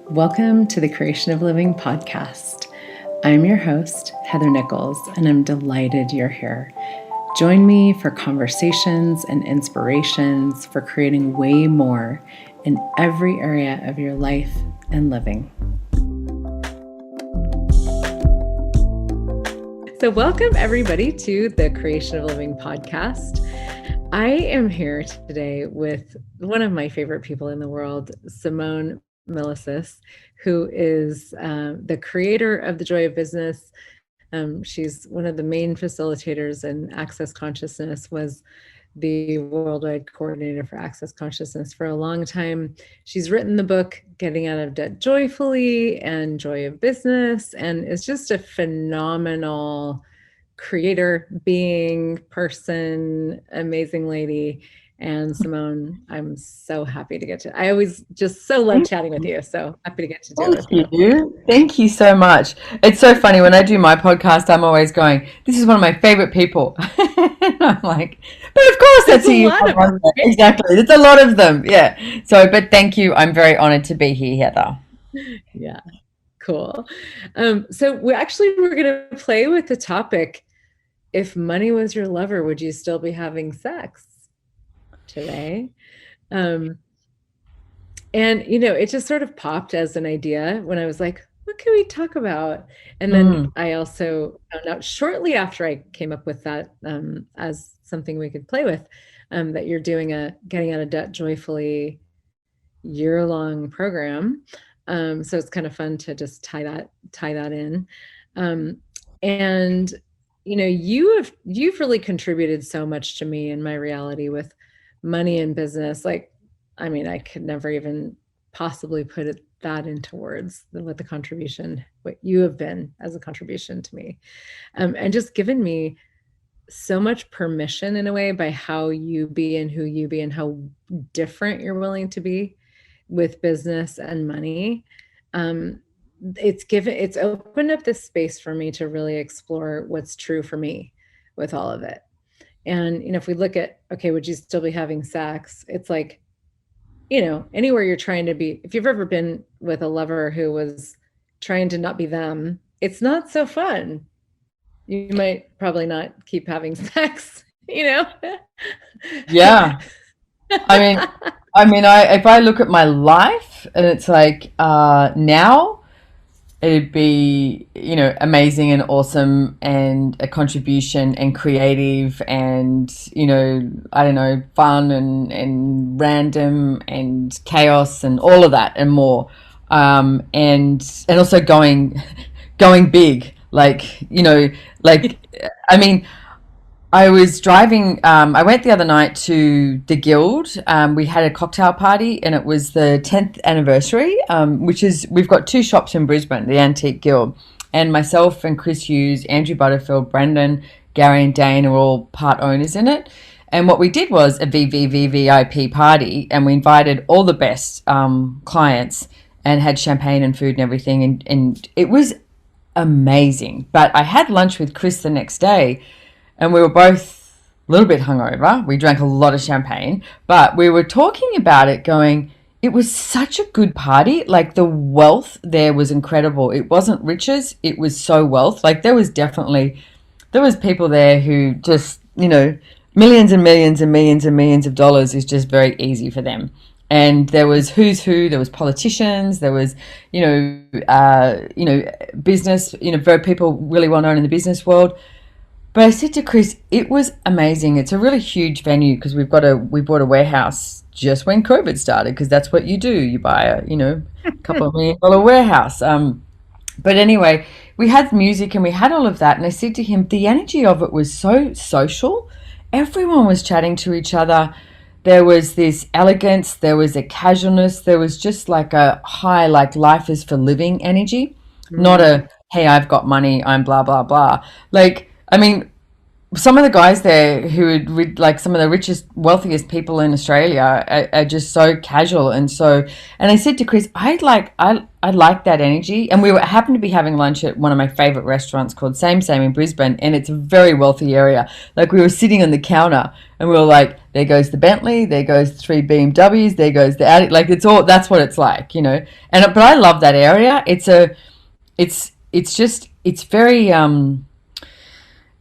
Welcome to the Creation of Living podcast. I'm your host, Heather Nichols, and I'm delighted you're here. Join me for conversations and inspirations for creating way more in every area of your life and living. So welcome everybody to the Creation of Living podcast. I am here today with one of my favorite people in the world, Simone Milasas, who is the creator of The Joy of Business. She's one of the main facilitators in Access Consciousness, was the worldwide coordinator for Access Consciousness for a long time. She's written the book, Getting Out of Debt Joyfully and Joy of Business, and is just a phenomenal creator, being, person, amazing lady. And Simone, I'm so happy to I always just so love chatting with you. So happy to get to do it with you. Thank you so much. It's so funny when I do my podcast, I'm always going, this is one of my favorite people. I'm like, but of course that's who you are. Exactly. There's a lot of them. Yeah. So, but thank you. I'm very honored to be here, Heather. Yeah. Cool. So we're going to play with the topic. If money was your lover, would you still be having sex today? And, it just sort of popped as an idea when I was like, what can we talk about? And then I also found out shortly after I came up with that as something we could play with, that you're doing a Getting Out of Debt Joyfully year-long program. So it's kind of fun to just tie that in. And you've really contributed so much to me in my reality with money and business. Like, I mean, I could never even possibly put that into words, what you have been as a contribution to me, and just given me so much permission in a way by how you be and who you be and how different you're willing to be with business and money. It's opened up this space for me to really explore what's true for me with all of it. And, if we look at, okay, would you still be having sex? It's like, anywhere you're trying to be, if you've ever been with a lover who was trying to not be them, it's not so fun. You might probably not keep having sex, Yeah. If I look at my life and it's like, now it'd be, amazing and awesome and a contribution and creative and, I don't know, fun and random and chaos and all of that and more. And also going big, I was driving, I went the other night to the Guild. We had a cocktail party and it was the 10th anniversary, we've got two shops in Brisbane, the Antique Guild. And myself and Chris Hughes, Andrew Butterfield, Brendan, Gary and Dane are all part owners in it. And what we did was a VVVVIP party and we invited all the best clients and had champagne and food and everything. And it was amazing. But I had lunch with Chris the next day. And we were both a little bit hungover. We drank a lot of champagne, but we were talking about it going, it was such a good party. Like the wealth there was incredible. It wasn't riches. It was so wealth. Like there was people there who just, millions and millions and millions and millions of dollars is just very easy for them. And there was who's who, there was politicians, there was, business, very people really well known in the business world. But I said to Chris, it was amazing. It's a really huge venue because we bought a warehouse just when COVID started because that's what you do. You buy a couple of $1 million warehouse. But anyway, we had music and we had all of that. And I said to him, the energy of it was so social. Everyone was chatting to each other. There was this elegance. There was a casualness. There was just like a high, like life is for living energy, not a, hey, I've got money, I'm blah, blah, blah. some of the guys there who would like some of the richest, wealthiest people in Australia are just so casual and so. And I said to Chris, I like that energy. And we were happened to be having lunch at one of my favorite restaurants called Same Same in Brisbane, and it's a very wealthy area. Like we were sitting on the counter, and we were like, there goes the Bentley, there goes three BMWs, there goes the Audi. Like it's all that's what it's like, you know. And but I love that area. It's just it's very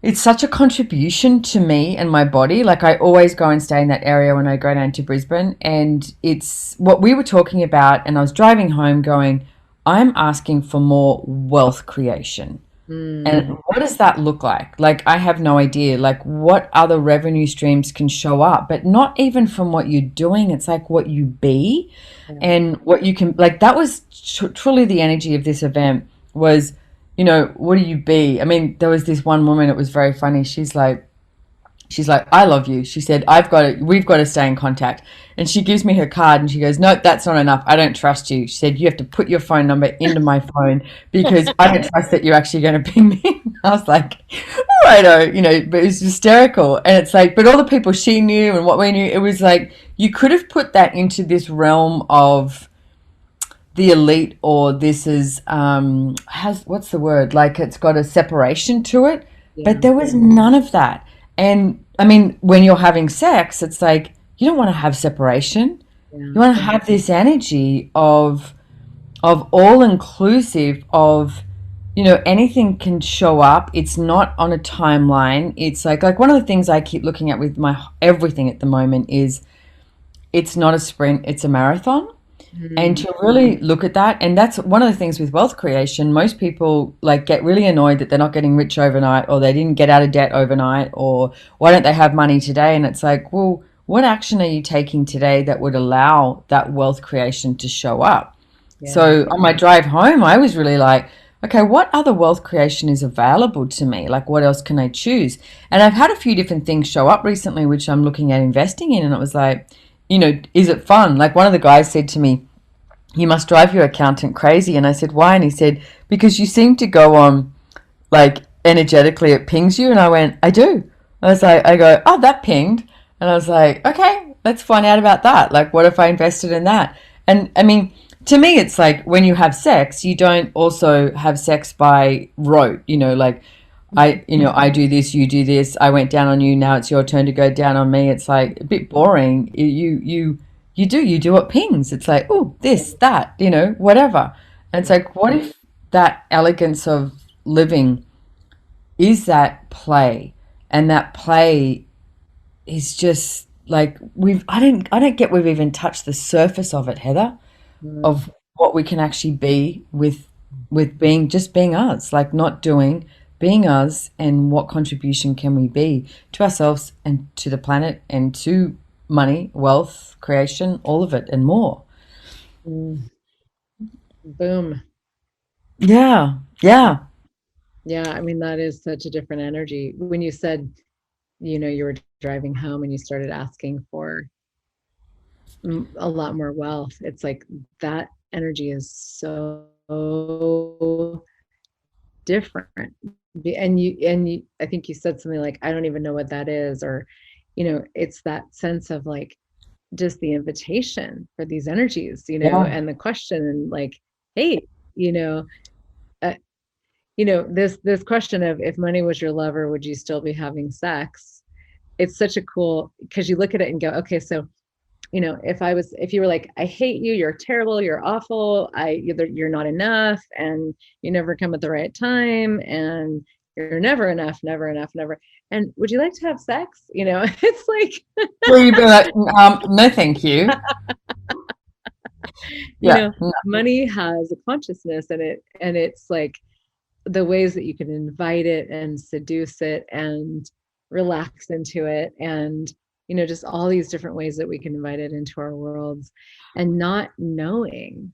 it's such a contribution to me and my body. Like I always go and stay in that area when I go down to Brisbane. And it's what we were talking about. And I was driving home going, I'm asking for more wealth creation. And Mm, what does that look like? Like, I have no idea. Like, what other revenue streams can show up, but not even from what you're doing. It's like what you be yeah. and what you can, like, that was truly the energy of this event was, you know, what do you be? I mean, there was this one woman, it was very funny. She's like, I love you. She said, we've got to stay in contact. And she gives me her card and she goes, no, that's not enough. I don't trust you. She said, you have to put your phone number into my phone because I don't trust that you're actually going to ping me. I was like, righto, you know, but it was hysterical. And it's like, but all the people she knew and what we knew, it was like, you could have put that into this realm of the elite or this is, what's the word? Like it's got a separation to it, but Yeah. there was none of that. And I mean, when you're having sex, it's like you don't want to have separation. Yeah. You want to have this energy of all inclusive of anything can show up. It's not on a timeline. It's like one of the things I keep looking at with my everything at the moment is it's not a sprint, it's a marathon. And Mm, to really look at that, and that's one of the things with wealth creation, most people like get really annoyed that they're not getting rich overnight or they didn't get out of debt overnight or why don't they have money today? And it's like, well, what action are you taking today that would allow that wealth creation to show up? yeah. So on my drive home, I was really like, okay, what other wealth creation is available to me? Like, what else can I choose? And I've had a few different things show up recently, which I'm looking at investing in. And it was like, is it fun? Like, one of the guys said to me, you must drive your accountant crazy. And I said, why? And he said, because you seem to go on, like, energetically, it pings you. And I went, I do. I go, oh, that pinged. And I was like, okay, let's find out about that. Like, what if I invested in that? And I mean, to me, it's like when you have sex, you don't also have sex by rote, like I do this, you do this. I went down on you. Now it's your turn to go down on me. It's like a bit boring. You do what pings. It's like, oh, this, that, whatever. And it's like, what if that elegance of living is that play, and that play is just like I don't get we've even touched the surface of it, Heather, Mm, of what we can actually be with being us, like not doing, being us, and what contribution can we be to ourselves and to the planet and to money, wealth, creation, all of it and more. mm. Boom. Yeah, yeah, Yeah, I mean, that is such a different energy. When you said, you were driving home and you started asking for a lot more wealth, it's like that energy is so different. And I think you said something like, I don't even know what that is, or, it's that sense of like just the invitation for these energies, yeah, and the question and like, hey, you know, uh, this question of if money was your lover, would you still be having sex? It's such a cool because you look at it and go, okay, so if you were like, I hate you, you're terrible, you're awful, you're not enough, and you never come at the right time, and you're never enough, never enough, never. And would you like to have sex? It's like, well, you'd be like, no thank you. you Yeah, know, money has a consciousness in it, and it's like the ways that you can invite it and seduce it and relax into it, and just all these different ways that we can invite it into our worlds, and not knowing.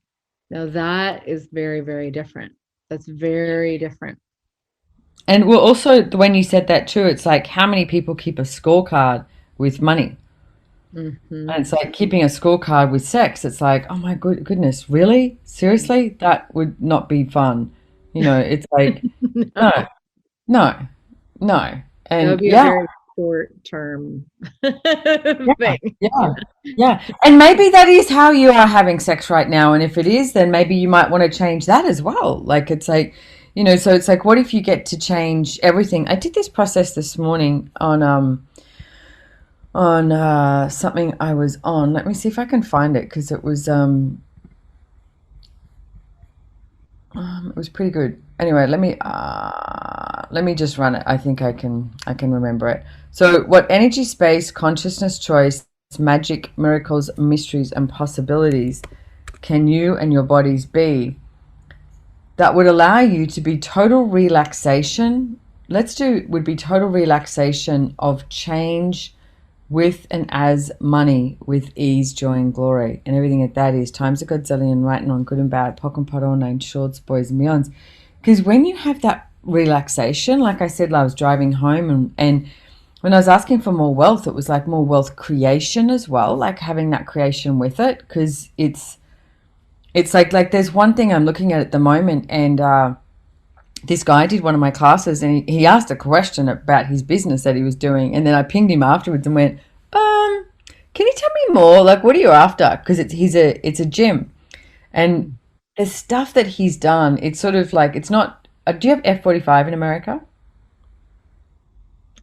Now that is very, very different. That's very different. and well also when you said that too, it's like how many people keep a scorecard with money. Hmm. And it's like keeping a scorecard with sex. It's like, oh my goodness, really? Seriously? That would not be fun. It's like, no, No. no, no. That would And be a yeah, very short term yeah, thing. yeah, yeah. And maybe that is how you are having sex right now. And if it is, then maybe you might want to change that as well. Like it's like, so it's like, what if you get to change everything? I did this process this morning on something I was on. Let me see if I can find it because it was pretty good. Anyway, let me just run it. I think I can remember it. So, what energy, space, consciousness, choice, magic, miracles, mysteries, and possibilities can you and your bodies be that would allow you to be total relaxation? Let's do would be total relaxation of change with and as money, with ease, joy, and glory, and everything that is, times a godzillion, right and on, good and bad, pock and pot, all nine shorts, boys and beyonds. Because when you have that relaxation, like I said, I was driving home, and when I was asking for more wealth, it was like more wealth creation as well, like having that creation with it, because it's like there's one thing I'm looking at the moment, and this guy did one of my classes, and he asked a question about his business that he was doing, and then I pinged him afterwards and went, can you tell me more? Like, what are you after? Because it's a gym, and the stuff that he's done, it's sort of like it's not. Do you have F-45 in America?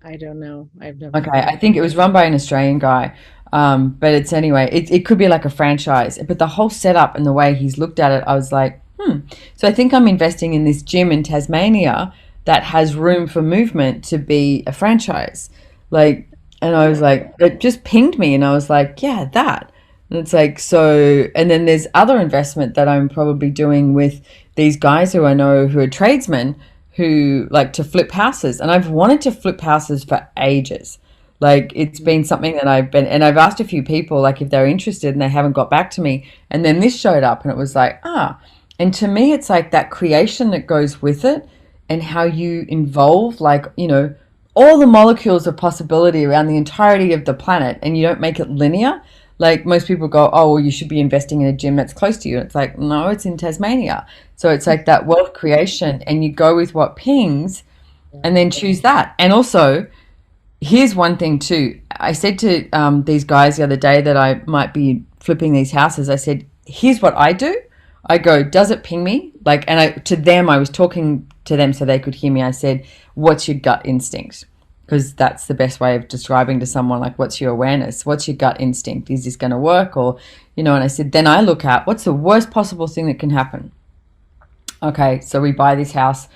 I don't know. I've never Okay, flown. I think it was run by an Australian guy. But it's anyway, it could be like a franchise. But the whole setup and the way he's looked at it, I was like, hmm. So I think I'm investing in this gym in Tasmania that has room for movement to be a franchise. Like, and I was like, it just pinged me, and I was like, yeah, that. And it's like, so, and then there's other investment that I'm probably doing with these guys who I know who are tradesmen who like to flip houses. And I've wanted to flip houses for ages. Like it's been something that and I've asked a few people like if they're interested and they haven't got back to me. And then this showed up and it was like, and to me, it's like that creation that goes with it and how you involve, like, all the molecules of possibility around the entirety of the planet and you don't make it linear. Like most people go, oh, well, you should be investing in a gym that's close to you. And it's like, no, it's in Tasmania. So it's like that wealth creation and you go with what pings Yeah. and then choose that. And also, here's one thing too. I said to these guys the other day that I might be flipping these houses. I said, here's what I do. I go, does it ping me? Like, and to them, I was talking to them so they could hear me. I said, what's your gut instinct? Because that's the best way of describing to someone, like, what's your awareness? What's your gut instinct? Is this going to work? Or, and I said, then I look at what's the worst possible thing that can happen? Okay, so we buy this house.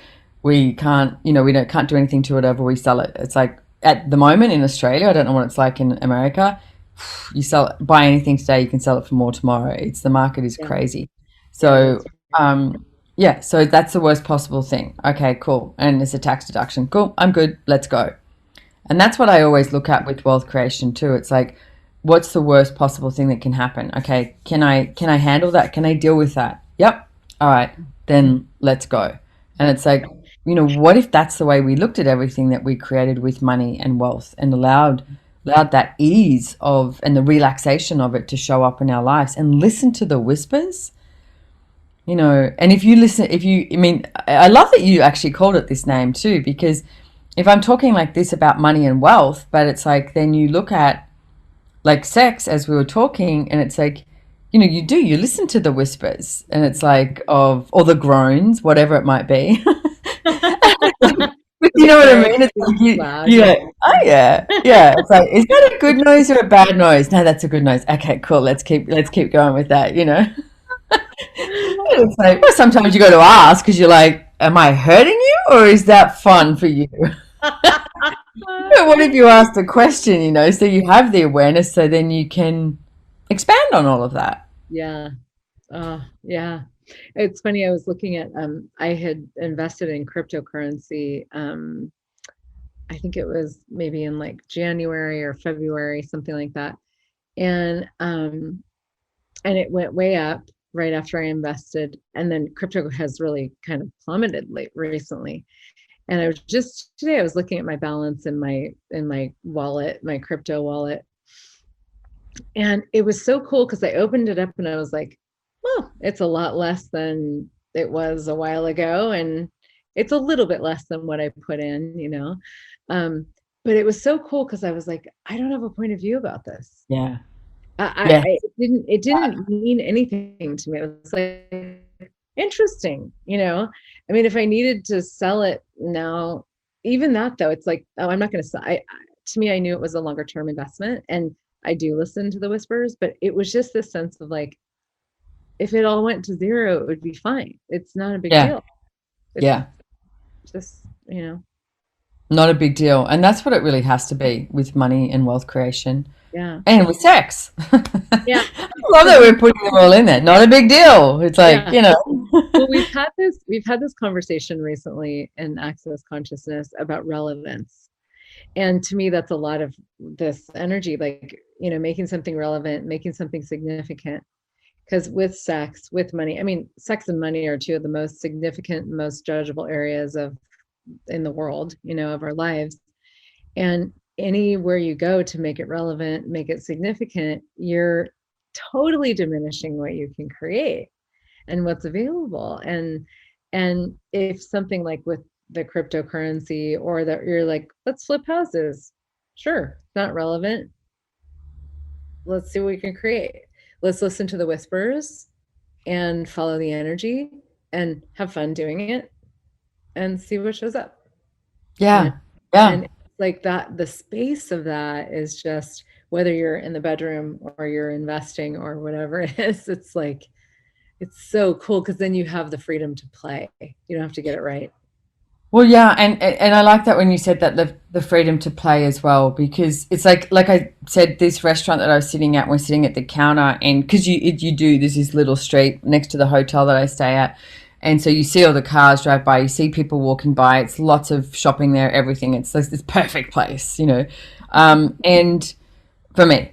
We can't, can't do anything to it over. We sell it. It's like at the moment in Australia, I don't know what it's like in America. You buy anything today, you can sell it for more tomorrow. The market is Yeah. crazy. Yeah, So, that's right. yeah, so that's the worst possible thing. Okay, cool. And it's a tax deduction. Cool, I'm good. Let's go. And that's what I always look at with wealth creation too. It's like, what's the worst possible thing that can happen? Okay, can I handle that? Can I deal with that? Yep. All right, then let's go. And Yeah. it's like, what if that's the way we looked at everything that we created with money and wealth and allowed that ease of and the relaxation of it to show up in our lives and listen to the whispers, and if you listen, I mean, I love that you actually called it this name too, because if I'm talking like this about money and wealth, but it's like then you look at like sex as we were talking, and it's like, you listen to the whispers, and it's like or the groans, whatever it might be. But you The know what I clicks, mean? It's the like you loud. like, oh yeah, yeah. It's like, is that a good noise or a bad noise? No, that's a good noise. Okay, cool. Let's keep going with that. It's like, well, sometimes you got to ask because you're like, am I hurting you or is that fun for you? But what if you asked a question, so you have the awareness so then you can expand on all of that. Yeah. Oh, yeah. It's funny. I was looking at, I had invested in cryptocurrency. I think it was maybe in like January or February, something like that. And it went way up right after I invested. And then crypto has really kind of plummeted recently. And I was just today, I was looking at my balance in my wallet, my crypto wallet. And it was so cool because I opened it up and I was like, well, it's a lot less than it was a while ago. And it's a little bit less than what I put in. but it was so cool because I was like, I don't have a point of view about this. Yeah. I Yeah. it didn't mean anything to me. It was like interesting, you know. I mean, if I needed to sell it now, even that though, it's like, oh, I'm not going to sell. To me, I knew it was a longer term investment, and I do listen to the whispers, but it was just this sense of like, if it all went to zero, it would be fine. It's not a big Yeah. deal. It's Yeah. just, you know, Not a big deal. And that's what it really has to be with money and wealth creation yeah, and with sex. yeah. I love that we're putting them all in there. Not a big deal. It's like, Yeah. you know. Well, we've had this conversation recently in Access Consciousness about relevance. And to me, that's a lot of this energy, like, making something relevant, making something significant. Because with sex, with money, I mean, sex and money are two of the most significant, most judgeable areas of in the world, of our lives. And anywhere you go to make it relevant, make it significant, you're totally diminishing what you can create and what's available. And if something like with the cryptocurrency, or that you're like, let's flip houses, sure, not relevant. Let's see what we can create. Let's listen to the whispers and follow the energy and have fun doing it and see what shows up. you know Yeah. Yeah. and like that, the space of that is just, whether you're in the bedroom or you're investing or whatever it is, it's like, it's so cool because then you have the freedom to play. You don't have to get it right. Well, yeah, and I like that when you said that the freedom to play as well, because it's like I said, this restaurant that I was sitting at, we're sitting at the counter, and because you do, there's this little street next to the hotel that I stay at, and so you see all the cars drive by, you see people walking by, it's lots of shopping there, everything. It's like this perfect place, and for me.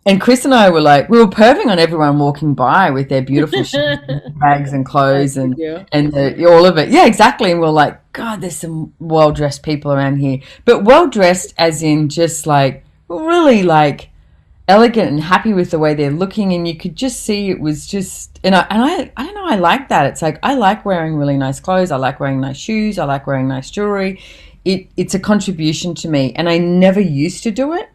And Chris and I were like, we were perving on everyone walking by with their beautiful shoes, bags and As clothes you and do. all of it. Yeah, exactly. And we're like, God, there's some well dressed people around here, but well dressed as in just like really like elegant and happy with the way they're looking, and you could just see it was just. And I don't know, I like that. It's like I like wearing really nice clothes. I like wearing nice shoes. I like wearing nice jewelry. It's a contribution to me, and I never used to do it.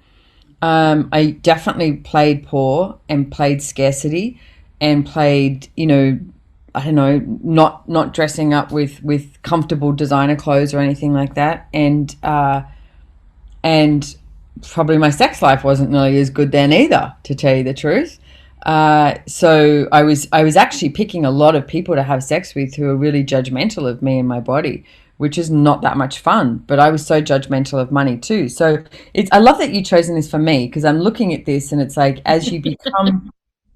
I definitely played poor and played scarcity and played, I don't know, not dressing up with comfortable designer clothes or anything like that. And probably my sex life wasn't nearly as good then either, to tell you the truth. So I was actually picking a lot of people to have sex with who were really judgmental of me and my body, which is not that much fun. But I was so judgmental of money too. So I love that you've chosen this for me, because I'm looking at this and it's like, as you become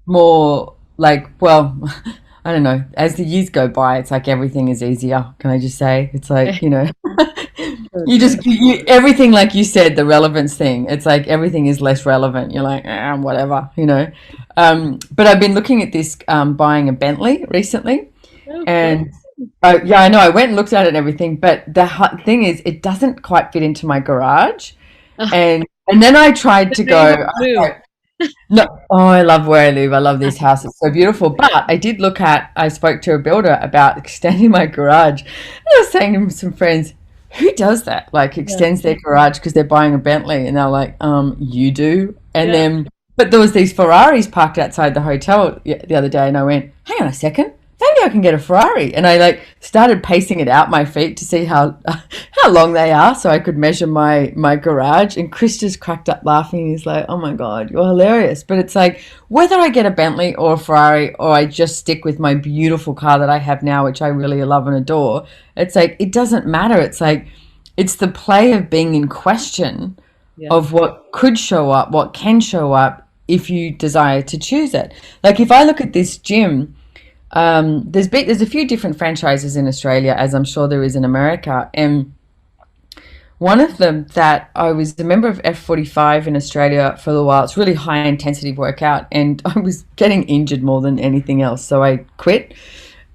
more like, well, I don't know, as the years go by, it's like everything is easier. Can I just say? It's like, everything, like you said, the relevance thing, it's like everything is less relevant. You're like, whatever. But I've been looking at this, buying a Bentley recently. Okay. And yeah, I know. I went and looked at it and everything, but the thing is, it doesn't quite fit into my garage. Oh, And then I tried to now you have go. to move. No, oh, I love where I live. I love this house. It's so beautiful. But I spoke to a builder about extending my garage. And I was saying to some friends, who does that? Like Yeah. extends their garage because they're buying a Bentley, and they're like, you do. And Yeah. then, but there was these Ferraris parked outside the hotel the other day, and I went, hang on a second, maybe I can get a Ferrari. And I like started pacing it out my feet to see how long they are, so I could measure my garage. And Chris just cracked up laughing. He's like, "Oh my God, you're hilarious!" But it's like, whether I get a Bentley or a Ferrari, or I just stick with my beautiful car that I have now, which I really love and adore, it's like it doesn't matter. It's like it's the play of being in question Yeah. of what could show up, what can show up if you desire to choose it. Like if I look at this gym. There's a few different franchises in Australia, as I'm sure there is in America, and one of them that I was a member of F45 in Australia for a while. It's really high intensity workout, and I was getting injured more than anything else, so I quit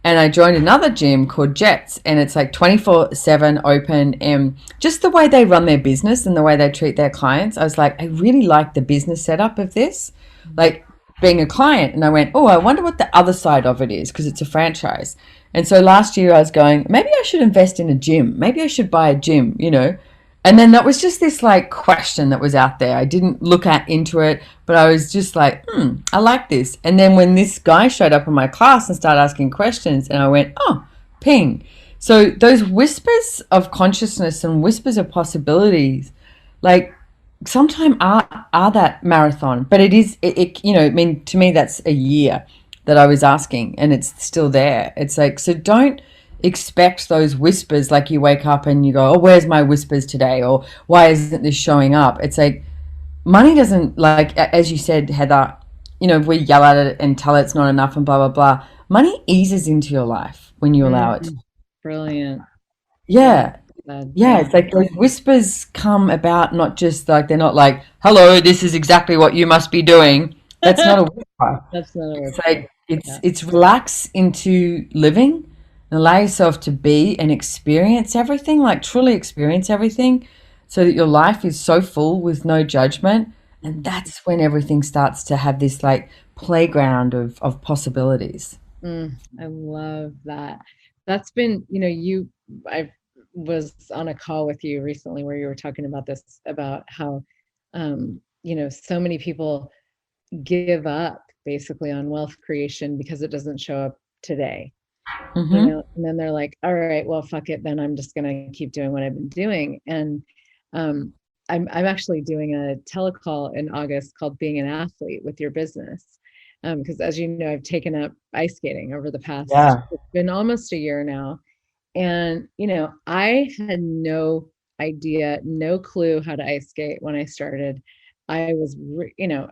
and I joined another gym called Jets, and it's like 24/7 open, and just the way they run their business and the way they treat their clients, I was like, I really like the business setup of this. Like being a client, and I went, oh, I wonder what the other side of it is, because it's a franchise. And so last year I was going, maybe I should invest in a gym. Maybe I should buy a gym, you know. And then that was just this like question that was out there. I didn't look at into it, but I was just like, I like this. And then when this guy showed up in my class and started asking questions, and I went, oh, ping. So those whispers of consciousness and whispers of possibilities, like sometimes are that marathon, but it you know, I mean, to me that's a year that I was asking, and it's still there. It's like, so don't expect those whispers, like you wake up and you go, oh, where's my whispers today, or why isn't this showing up? It's like money doesn't, like as you said, Heather, you know, we yell at it and tell it it's not enough and blah blah blah. Money eases into your life when you allow it. Brilliant. Brilliant. Yeah. Yeah, Yeah. it's like those whispers come about, not just like, they're not like, hello, this is exactly what you must be doing. That's not a whisper. That's another It's word. like Yeah. it's relax into living and allow yourself to be and experience everything, like truly experience everything, so that your life is so full with no judgment. And that's when everything starts to have this like playground of possibilities. I love that. That's been, I was on a call with you recently where you were talking about this, about how, so many people give up basically on wealth creation because it doesn't show up today, Mm-hmm. and then they're like, all right, well, fuck it, then I'm just gonna keep doing what I've been doing. And um, I'm actually doing a telecall in August called Being an Athlete with Your Business. Because as you know, I've taken up ice skating over the past, Yeah. it's been almost a year now. And, I had no idea, no clue how to ice skate when I started. I was,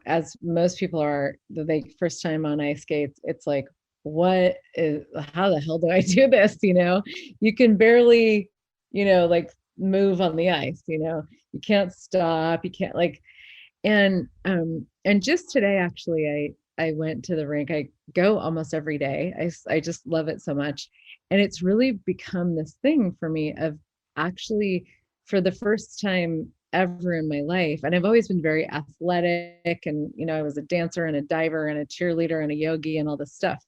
as most people are, the first time on ice skates, it's like, how the hell do I do this? You can barely, like move on the ice, you can't stop, you can't like, and just today, actually, I went to the rink. I go almost every day. I just love it so much. And it's really become this thing for me of actually, for the first time ever in my life, and I've always been very athletic, and I was a dancer and a diver and a cheerleader and a yogi and all this stuff.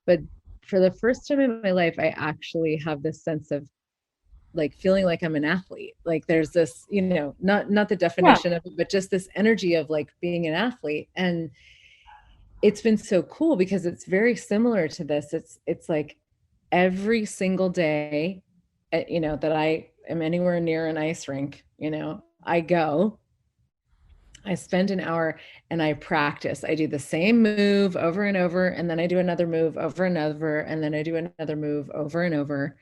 But for the first time in my life, I actually have this sense of like feeling like I'm an athlete. Like there's this, not the Yeah. definition of it, but just this energy of like being an athlete. And it's been so cool because it's very similar to this. It's like every single day, that I am anywhere near an ice rink, I spend an hour and I practice. I do the same move over and over, and then I do another move over and over, and then I do another move over and over.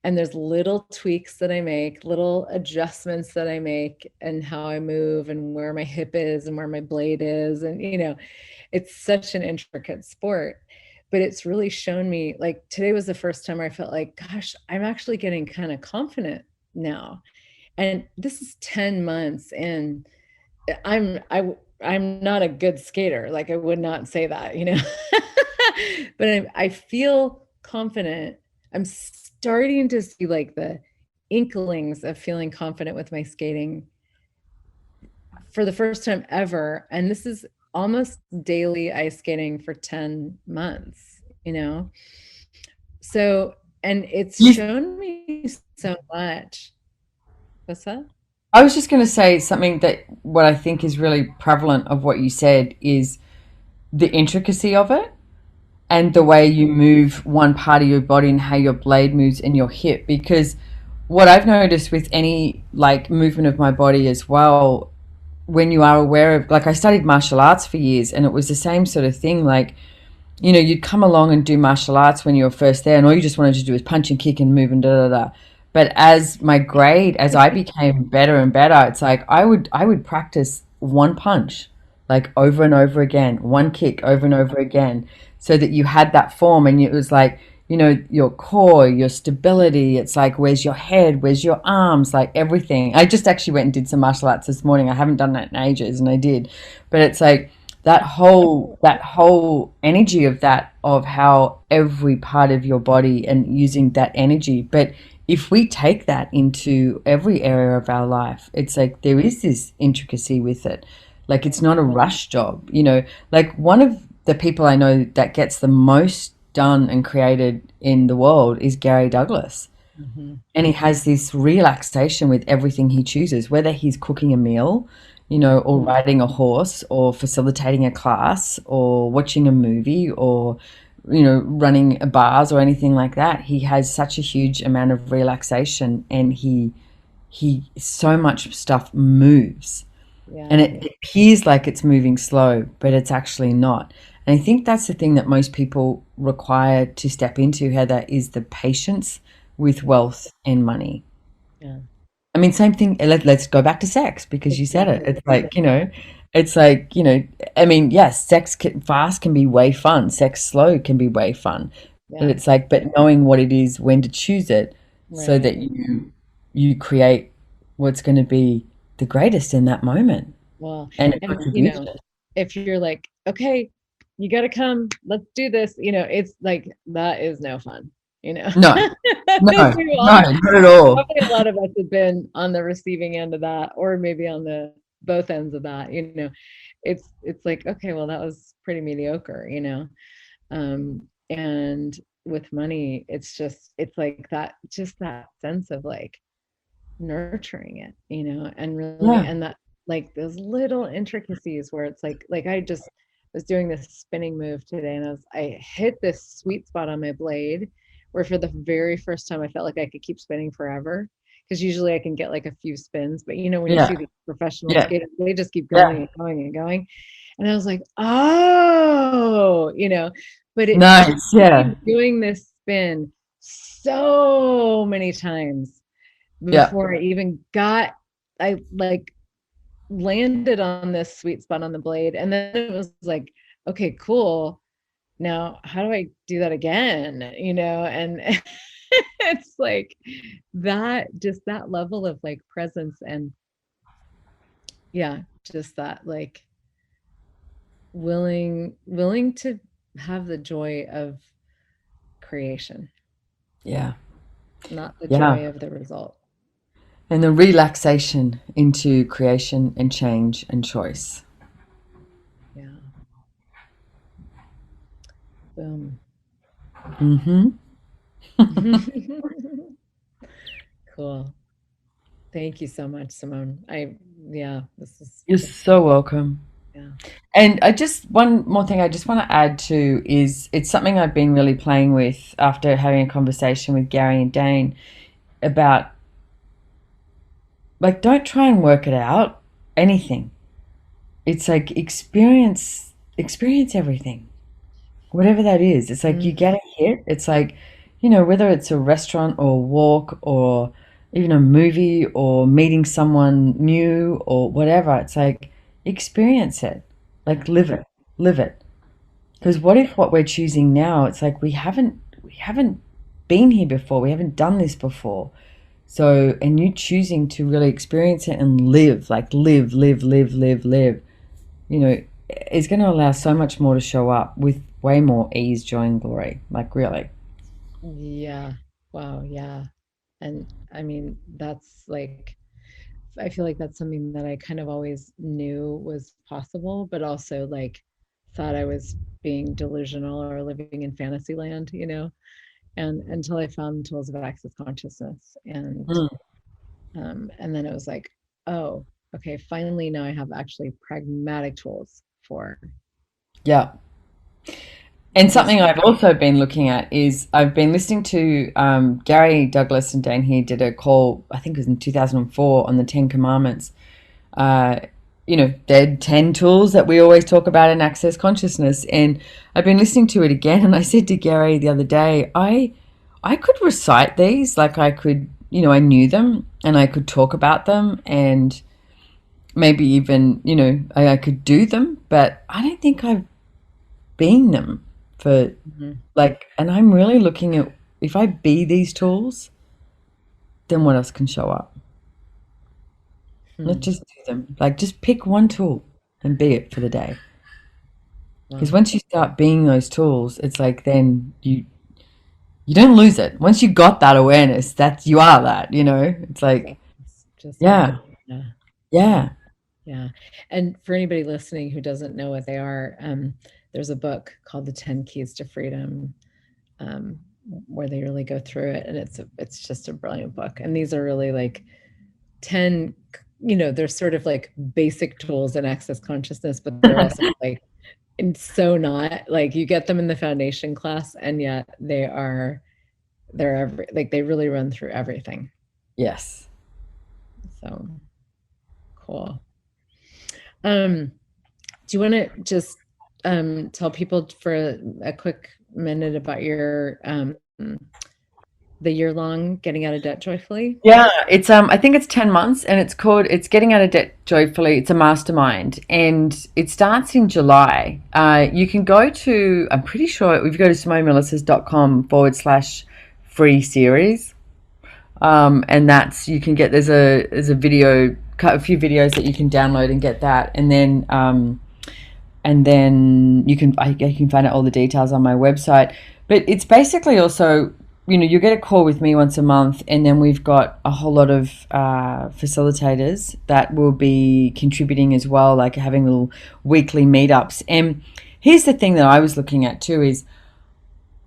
And there's little tweaks that I make, little adjustments that I make, and how I move and where my hip is and where my blade is. And, it's such an intricate sport. But it's really shown me, like today was the first time where I felt like, gosh, I'm actually getting kind of confident now. And this is 10 months in. I'm not a good skater. Like I would not say that, but I feel confident. I'm starting to see like the inklings of feeling confident with my skating for the first time ever. And this is almost daily ice skating for 10 months, So, and it's You, shown me so much. What's that? I was just going to say something that what I think is really prevalent of what you said is the intricacy of it, and the way you move one part of your body and how your blade moves in your hip. Because what I've noticed with any like movement of my body as well, when you are aware of, like I studied martial arts for years, and it was the same sort of thing. Like, you'd come along and do martial arts when you were first there, and all you just wanted to do was punch and kick and move and da da da. But as I became better and better, it's like I would practice one punch like over and over again, one kick over and over again, so that you had that form, and it was like, your core, your stability. It's like, where's your head, where's your arms, like everything. I just actually went and did some martial arts this morning. I haven't done that in ages, and I did. But it's like that whole energy of that, of how every part of your body and using that energy. But if we take that into every area of our life, it's like there is this intricacy with it. Like it's not a rush job, like one of the people I know that gets the most done and created in the world is Gary Douglas. Hmm. And he has this relaxation with everything he chooses, whether he's cooking a meal, or riding a horse or facilitating a class or watching a movie or, running a bars or anything like that. He has such a huge amount of relaxation, and he so much stuff moves, and Yeah, it appears like it's moving slow, but it's actually not. And I think that's the thing that most people require to step into, Heather, is the patience with wealth and money. yeah, I mean, same thing. Let's go back to sex because you said it. exactly. It's like, I mean, yes, fast can be way fun. Sex slow can be way fun. But Yeah, it's like, but knowing what it is, when to choose it, so right. that you create what's going to be the greatest in that moment Well, and a and contribution. if you're like, okay, you got to come, let's do this, it's like that is no fun, you know. No, no, We've no, all, not at all. probably a lot of us have been on the receiving end of that, or maybe on the both ends of that, it's like, okay, well, that was pretty mediocre, and with money, it's like that, just that sense of like nurturing it, and really, Yeah. and that, like those little intricacies where it's like I just was doing this spinning move today, and I hit this sweet spot on my blade where for the very first time I felt like I could keep spinning forever. Because usually I can get like a few spins, but when you see Yeah. the professional Yeah. skaters, they just keep going Yeah. and going and going. And I was like, oh, but it took Nice. Yeah. me doing this spin so many times Yeah. before I even I like landed on this sweet spot on the blade. And then it was like, okay, cool. Now, how do I do that again? And it's like just that level of like presence and yeah, just that like willing to have the joy of creation, Yeah. not the Yeah. joy of the result. And the relaxation into creation and change and choice. Yeah. Boom. Mm-hmm. Cool. Thank you so much, Simone. Yeah, this is You're just, so welcome. yeah. And one more thing I just want to add to is it's something I've been really playing with after having a conversation with Gary and Dane about, like, don't try and work it out, anything. It's like experience everything, whatever that is. It's like you Mm, get a hit. It's like, whether it's a restaurant or a walk or even a movie or meeting someone new or whatever. It's like experience it, yeah, like live it. Because what if what we're choosing now, it's like we haven't been here before. We haven't done this before. So, and you choosing to really experience it and live, like live, is going to allow so much more to show up with way more ease, joy, and glory. Like, really. yeah. Wow, yeah. And I mean, that's like, I feel like that's something that I kind of always knew was possible, but also like thought I was being delusional or living in fantasy land, and until I found tools of access consciousness, Mm, and then it was like, oh, okay, finally now I have actually pragmatic tools for yeah. And this. something I've also been looking at is I've been listening to Gary Douglas and Dan here did a call, I think it was in 2004, on the Ten Commandments. Uh, they're 10 tools that we always talk about in Access Consciousness. And I've been listening to it again. And I said to Gary the other day, I could recite these, like I could, I knew them and I could talk about them and maybe even, I could do them, but I don't think I've been them for Mhm. like, and I'm really looking at if I be these tools, then what else can show up? Not Hmm. just do them. Like, just pick one tool and be it for the day. Because Wow. once you start being those tools, it's like then you don't lose it. Once you got that awareness, that you are that. It's like, Just be yeah, it. Yeah. Yeah. yeah, Yeah. And for anybody listening who doesn't know what they are, there's a book called The 10 Keys to Freedom, where they really go through it, and it's just a brilliant book. And these are really like 10, they're sort of like basic tools in access consciousness, but they're also like, and so not like you get them in the foundation class, and yet they're like they really run through everything. Yes. So cool. Do you want to just tell people for a quick minute about your the year-long Getting Out of Debt Joyfully? Yeah, it's I think it's 10 months, and it's Getting Out of Debt Joyfully. It's a mastermind, and it starts in July. You can go to, I'm pretty sure, if you go to SimoneMilasas.com/free series, and that's, you can get, there's a video, a few videos that you can download and get that, and then you can find out all the details on my website. But it's basically also, you get a call with me once a month, and then we've got a whole lot of facilitators that will be contributing as well, like having little weekly meetups. And here's the thing that I was looking at too is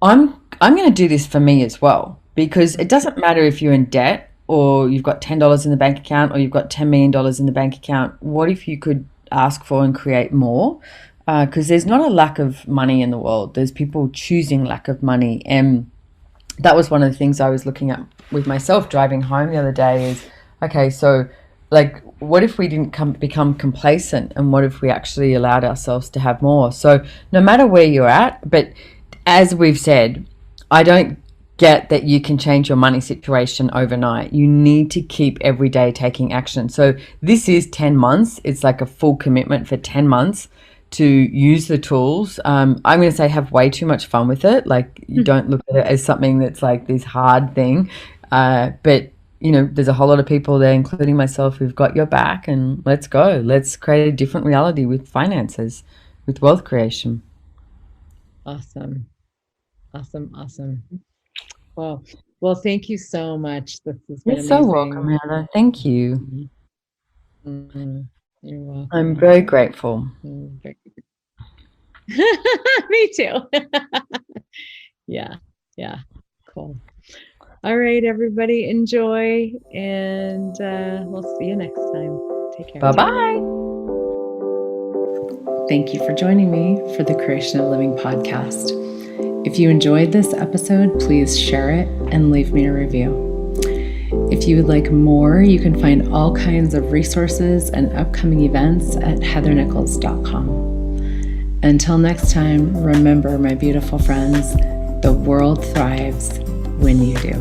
I'm going to do this for me as well, because it doesn't matter if you're in debt or you've got $10 in the bank account or you've got $10 million in the bank account. What if you could ask for and create more? Because there's not a lack of money in the world. There's people choosing lack of money. And that was one of the things I was looking at with myself driving home the other day is, okay, so like, what if we didn't become complacent, and what if we actually allowed ourselves to have more? So no matter where you're at, but as we've said, I don't get that you can change your money situation overnight. You need to keep every day taking action. So this is 10 months. It's like a full commitment for 10 months to use the tools. I'm going to say have way too much fun with it. Like, you don't look at it as something that's like this hard thing. But, there's a whole lot of people there, including myself, who've got your back, and let's go. Let's create a different reality with finances, with wealth creation. Awesome. Well, thank you so much. This has been amazing. You're so welcome, Heather. Thank you. Mm-hmm. You're welcome. I'm very grateful. Me too. Yeah. Cool. All right, everybody, enjoy, and we'll see you next time. Take care. Bye-bye. Thank you for joining me for the Creation of Living podcast. If you enjoyed this episode, please share it and leave me a review. If you would like more, you can find all kinds of resources and upcoming events at heathernichols.com. Until next time, remember, my beautiful friends, the world thrives when you do.